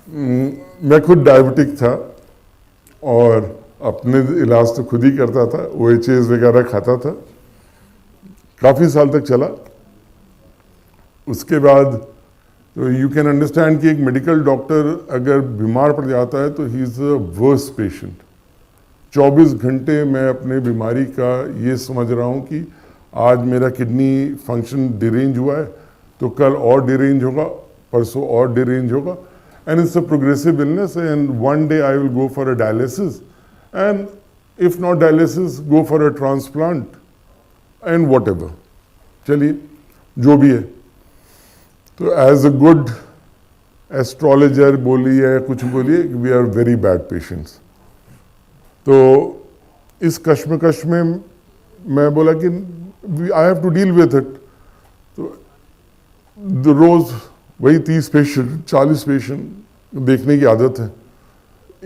मैं खुद डायबिटिक था और अपने इलाज तो खुद ही करता था, OHAs वगैरह खाता था, काफ़ी साल तक चला। उसके बाद तो यू कैन अंडरस्टैंड कि एक मेडिकल डॉक्टर अगर बीमार पड़ जाता है तो he is a worst patient. 24 घंटे मैं अपने बीमारी का ये समझ रहा हूँ कि आज मेरा किडनी फंक्शन डिरेंज हुआ है तो कल और डिरेंज होगा, परसों और डिरेंज होगा, and it's a progressive illness and one day I will go for a dialysis and if not dialysis go for a transplant and whatever। चलिए जो भी है, तो as a good astrologer बोलिए या कुछ बोलिए, we are very bad patients। तो इस कश्मकश में मैं बोला कि I have to deal with it। तो रोज़ वही 30 पेशेंट 40 पेशेंट देखने की आदत है।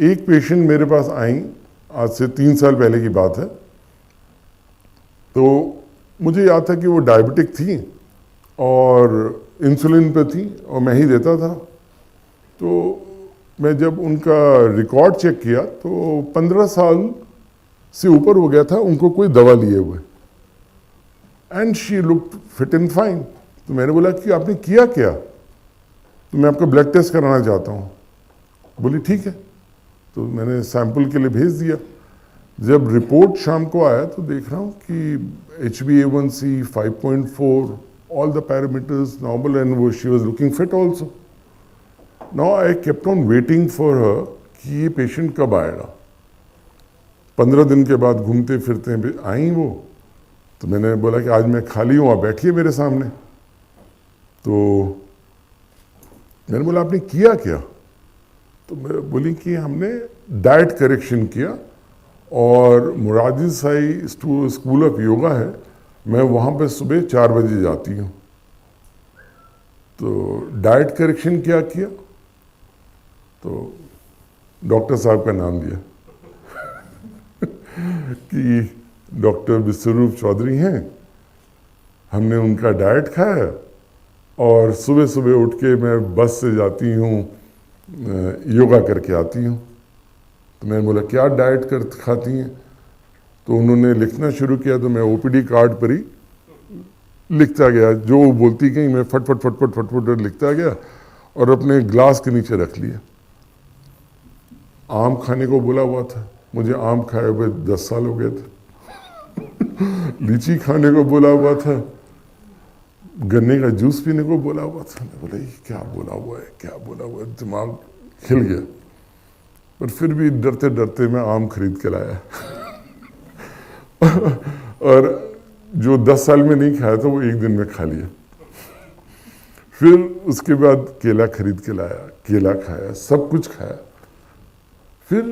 एक पेशेंट मेरे पास आई, आज से 3 साल पहले की बात है, तो मुझे याद था कि वो डायबिटिक थी और इंसुलिन पे थी और मैं ही देता था। तो मैं जब उनका रिकॉर्ड चेक किया तो 15 साल से ऊपर हो गया था उनको कोई दवा लिए हुए, and she looked fit and fine. तो मैंने बोला कि आपने किया क्या? तो मैं आपका ब्लड टेस्ट कराना चाहता हूँ। बोली ठीक है। तो मैंने सैंपल के लिए भेज दिया। जब रिपोर्ट शाम को आया तो देख रहा हूँ कि HbA1c 5.4, all the parameters normal and वो she was looking fit also. Now I kept on waiting for her कि ये पेशेंट कब आएगा। 15 दिन के बाद घूमते फिरते आई वो। तो मैंने बोला कि आज मैं खाली हूँ, आप बैठिए मेरे सामने। तो मैंने बोला आपने किया क्या? तो मैं बोली कि हमने डाइट करेक्शन किया और मुरादी साई स्कूल ऑफ योगा है, मैं वहाँ पे सुबह 4 बजे जाती हूँ। तो डाइट करेक्शन क्या किया? तो डॉक्टर साहब का नाम दिया कि डॉक्टर विश्वरूप चौधरी हैं, हमने उनका डाइट खाया और सुबह सुबह उठ के मैं बस से जाती हूँ, योगा करके आती हूँ। तो मैंने बोला क्या डाइट कर खाती हैं? तो उन्होंने लिखना शुरू किया। तो मैं OPD कार्ड पर ही लिखता गया, जो वो बोलती गई मैं फटफट फटफट फटफट लिखता गया और अपने ग्लास के नीचे रख लिया। आम खाने को बोला हुआ था, मुझे आम खाए हुए 10 साल हो गए थे। लीची खाने को बोला हुआ था, गन्ने का जूस पीने को बोला हुआ था। मैं बोला क्या बोला हुआ है, क्या बोला हुआ है, दिमाग हिल गया। पर फिर भी डरते डरते मैं आम खरीद के लाया और जो 10 साल में नहीं खाया था वो 1 दिन में खा लिया। फिर उसके बाद केला खरीद के लाया, केला खाया, सब कुछ खाया। फिर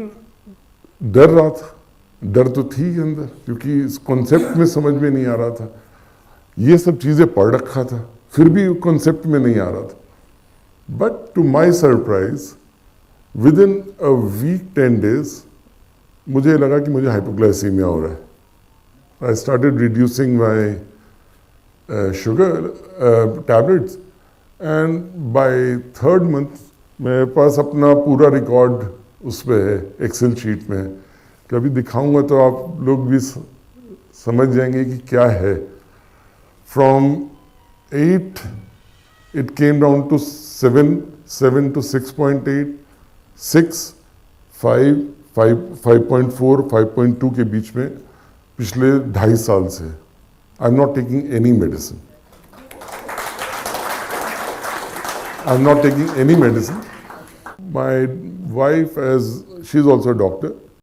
डर रहा था, डर तो थी अंदर, क्योंकि इस कॉन्सेप्ट में समझ में नहीं आ रहा था। ये सब चीज़ें पढ़ रखा था, फिर भी कॉन्सेप्ट में नहीं आ रहा था। But to my surprise within a week 10 days मुझे लगा कि मुझे हाइपोग्लाइसीमिया हो रहा है। I started reducing my sugar tablets and by 3rd month मेरे पास अपना पूरा रिकॉर्ड उस पर है, एक्सेल शीट में। कभी दिखाऊंगा तो आप लोग भी समझ जाएंगे कि क्या है। From 8 it came down to 7 to 6.8, 6, 5, 5.4, 5.2 के बीच में पिछले 2.5 साल से। I'm not taking any medicine। I'm not taking any medicine। My wife, as she's also a doctor,